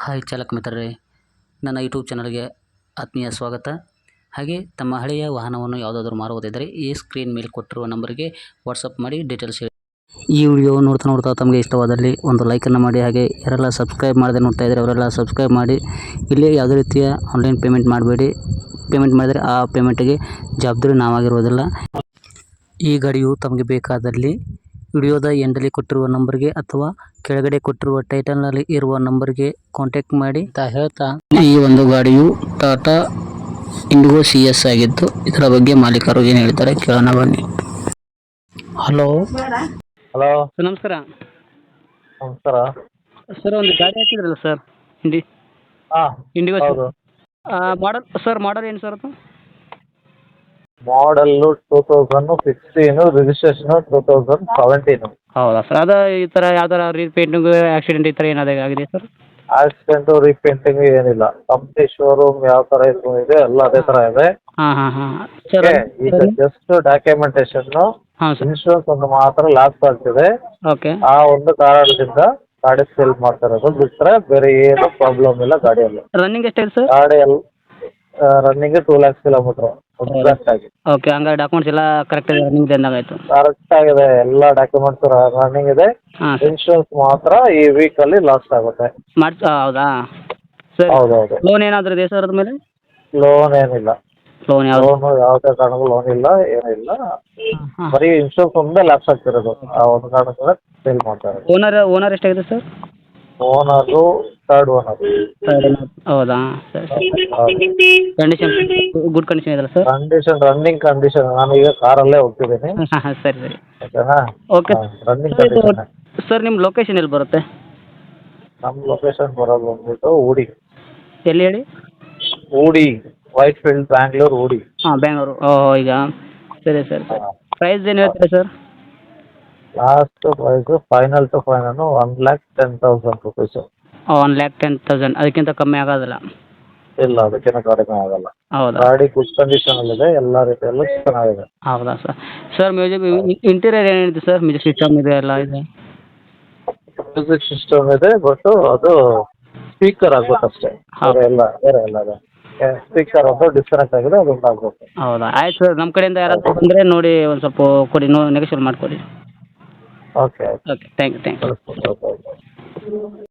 Hi ಚಾಲಕ ಮಿತ್ರರೇ, ನನ್ನ ಯೂಟ್ಯೂಬ್ ಚಾನಲ್ಗೆ ಆತ್ಮೀಯ ಸ್ವಾಗತ. ಹಾಗೆ ತಮ್ಮ ಹಳೆಯ ವಾಹನವನ್ನು ಯಾವುದಾದ್ರೂ ಮಾರುವುದಿದ್ದರೆ ಈ ಸ್ಕ್ರೀನ್ ಮೇಲೆ ಕೊಟ್ಟಿರುವ ನಂಬರ್ಗೆ ವಾಟ್ಸಪ್ ಮಾಡಿ ಡೀಟೇಲ್ಸ್ ಹೇಳಿ. ಈ ವಿಡಿಯೋ ನೋಡ್ತಾ ತಮಗೆ ಇಷ್ಟವಾದಲ್ಲಿ ಒಂದು ಲೈಕನ್ನು ಮಾಡಿ. ಹಾಗೆ ಯಾರೆಲ್ಲ ಸಬ್ಸ್ಕ್ರೈಬ್ ಮಾಡದೆ ನೋಡ್ತಾ ಇದ್ದಾರೆ ಅವರೆಲ್ಲ ಸಬ್ಸ್ಕ್ರೈಬ್ ಮಾಡಿ. ಇಲ್ಲಿ ಯಾವುದೇ ರೀತಿಯ ಆನ್ಲೈನ್ ಪೇಮೆಂಟ್ ಮಾಡಬೇಡಿ. ಪೇಮೆಂಟ್ ಮಾಡಿದರೆ ಆ ಪೇಮೆಂಟಿಗೆ ಜವಾಬ್ದಾರಿ ನಾವಾಗಿರುವುದಿಲ್ಲ. ಈ ಗಾಡಿಯು ತಮಗೆ ಬೇಕಾದಲ್ಲಿ ವಿಡಿಯೋದ ಎಂಡಲ್ಲಿ ಕೊಟ್ಟಿರುವ ನಂಬರ್ಗೆ ಅಥವಾ ಕೆಳಗಡೆ ಕೊಟ್ಟಿರುವ ಟೈಟಲ್ನಲ್ಲಿ ಇರುವ ನಂಬರ್ಗೆ ಕಾಂಟ್ಯಾಕ್ಟ್ ಮಾಡಿ ಅಂತ ಹೇಳ್ತಾ, ಈ ಒಂದು ಗಾಡಿಯು ಟಾಟಾ ಇಂಡಿಗೋ CS ಆಗಿದ್ದು ಇದರ ಬಗ್ಗೆ ಮಾಲೀಕರು ಏನು ಹೇಳ್ತಾರೆ ಕೇಳೋಣ ಬನ್ನಿ. ಹಲೋ ಹಲೋ ಸರ್, ನಮಸ್ಕಾರ. ನಮಸ್ಕಾರ. ಸರ್, ಒಂದು ಗಾಡಿ ಹಾಕಿದ್ರಲ್ಲ ಸರ್, ಇಂಡಿಗೋ ಹೌದು. ಮಾಡಲ್ ಏನು ಸರ್ ಅದು? ಮಾಡಲ್ಲು 2016, ರಿಜಿಸ್ಟ್ರೇಷನ್ 2017. ಹೌದಾ ಸರ್, ಅದು ಈ ಥರ ಯಾವ್ದಾರ ರೀಪೇಂಟಿಂಗ್ ಆಕ್ಸಿಡೆಂಟ್ ಈ ಥರ ಏನಾದ್ರು ಆಗಿದೆ ಸರ್? ಆಕ್ಸಿಡೆಂಟು ರೀಪೇಂಟಿಂಗ್ ಏನಿಲ್ಲ. ಕಂಪ್ನಿ ಶೋರೂಮ್ ಯಾವ ತರ ಇದೆ ಎಲ್ಲ ಅದೇ ತರ ಇದೆ. ಹಾಂ ಸರ್. ಈಗ ಜಸ್ಟ್ ಡಾಕ್ಯುಮೆಂಟೇಶನ್, ಹಾಂ ಸರ್. ಇನ್ಶೂರೆನ್ಸ್ ಒಂದು ಮಾತ್ರ ಲಾಸ್ ಆಗ್ತಿದೆ. ಓಕೆ. ಆ ಒಂದು ಕಾರಣದಿಂದ ಗಾಡಿ ಸೇಲ್ ಮಾಡ್ತಾ ಇರೋದು. ಬಿಟ್ರೆ ಬೇರೆ ಏನು ಪ್ರಾಬ್ಲಮ್ ಇಲ್ಲ ಗಾಡಿಯಲ್ಲಿ. ರನ್ನಿಂಗ್ ಎಷ್ಟಾಗಿದೆ ಸರ್? ಗಾಡಿ ರನ್ನಿಂಗ್ 2 lakhs ಕಿಲೋಮೀಟರ್ ಎಕ್ಸಾಕ್ಟ್ ಆಗಿ. ಓಕೆ, ಹಂಗಾರೆ ಡಾಕ್ಯುಮೆಂಟ್ಸ್ ಎಲ್ಲ ಕರೆಕ್ಟ್ ಇದೆ, ರನ್ನಿಂಗ್ ಅಂದಾಗಾಯ್ತು. ಕರೆಕ್ಟ್ ಆಗಿದೆ, ಎಲ್ಲ ಡಾಕ್ಯುಮೆಂಟ್ಸ್ ರನ್ನಿಂಗ್ ಇದೆ. ಹಾಂ ಸರ್. ಇನ್ಶೂರೆನ್ಸ್ ಮಾತ್ರ ಈ ವೀಕ್ ಅಲ್ಲಿ ಲಾಸ್ ಆಗುತ್ತೆ. ಹೌದಾ ಸರ್? ಹೌದೌದು. ಲೋನ್ ಏನಾದರೂ ಇದೆ ಸರ್ ಅದ್ರ ಮೇಲೆ? ಲೋನ್ ಏನಿಲ್ಲ. ಲೋನ್ ಯಾವುದು? ಲೋನ್ ಯಾವುದೇ ಕಾರಣಕ್ಕೂ ಲೋನ್ ಇಲ್ಲ, ಏನಿಲ್ಲ. ಬರೀ ಇನ್ಶೂರೆನ್ಸ್ ಒಂದೇ ಲ್ಯಾಪ್ಸ್ ಆಗ್ತಿರೋದು. ಆ ಒಂದು ಕಾರಣದಿಂದ ಸೇಲ್ ಮಾಡ್ತಾ ಇರೋದು. ಓನರ್ ಎಷ್ಟಾಗಿದೆ ಸರ್? Owner third owner. ಹೌದಾ ಸರ್? ಕಂಡೀಷನ್ ಗುಡ್ ಕಂಡೀಷನ್ ಇದೆಯಲ್ಲ ಸರ್? Condition running condition. ನಾನು ಈಗ ಕಾರಲ್ಲೇ ಹೋಗ್ತಿದ್ದೀನಿ. ಸರಿ ಓಕೆನಾ? Okay running condition. ಸರ್, ನಿಮ್ಮ ಲೊಕೇಶನ್ ಎಲ್ಲಿ ಬರುತ್ತೆ? ನಮ್ಮ ಲೊಕೇಶನ್ ಬರೋದು ಬಂದ್ಬಿಟ್ಟು ಊಡಿ. ಎಲ್ಲಿ ಹೇಳಿ? ಊಡಿ, ವೈಟ್ ಫೀಲ್ಡ್, ಬ್ಯಾಂಗ್ಳೂರು, ಊಡಿ. ಹಾಂ, ಬೆಂಗಳೂರು. ಈಗ ಸರಿ ಸರ್. ಪ್ರೈಸ್ ಏನು ಹೇಳ್ತೀರಾ ಸರ್? Last price final to final 1,10,000 rupees. 1,10,000. ಅದಕ್ಕಿಂತ ಕಮ್ಮಿ ಆಗೋದಿಲ್ಲ? ಇಲ್ಲ, ಅದಕ್ಕಿಂತ ಕಡಿಮೆ ಆಗಲ್ಲ. ಹೌದಾ? ಗಾಡಿ ಗುಡ್ ಕಂಡೀಷನ್ ಅಲ್ಲಿದೆ, ಎಲ್ಲ ರೀತಿಯಲ್ಲೂ ಚೆನ್ನಾಗಿದೆ. ಹೌದಾ ಸರ್? ಸರ್, ಮ್ಯೂಸಿಕ್ ಇಂಟೀರಿಯರ್ ಏನಿದೆ ಸರ್? ಮ್ಯೂಸಿಕ್ ಸಿಸ್ಟಮ್ ಇದೆ, ಎಲ್ಲ ಇದೆ? ಮ್ಯೂಸಿಕ್ ಸಿಸ್ಟಮ್ ಇದೆ, ಬಟ್ ಅದು ಸ್ಪೀಕರ್ ಆಗ್ಬೇಕು ಅಷ್ಟೇ. ಬೇರೆ ಎಲ್ಲ ಇದೆ. ಸ್ಪೀಕರ್ ಒಂದು ಡಿಸ್ಕನೆಕ್ಟ್ ಆಗಿದೆ, ಅದೊಂದು ಆಗ್ಬೇಕು. ಹೌದಾ, ಆಯ್ತು ಸರ್. ನಮ್ಮ ಕಡೆಯಿಂದ ಯಾರಾದರೂ ಬಂದರೆ ನೋಡಿ ಒಂದು ಸ್ವಲ್ಪ ಕೊಡಿ, ನೆಗೋಷಿಯೇಟ್ ಮಾಡಿಕೊಡಿ. Okay okay, thank you. Okay.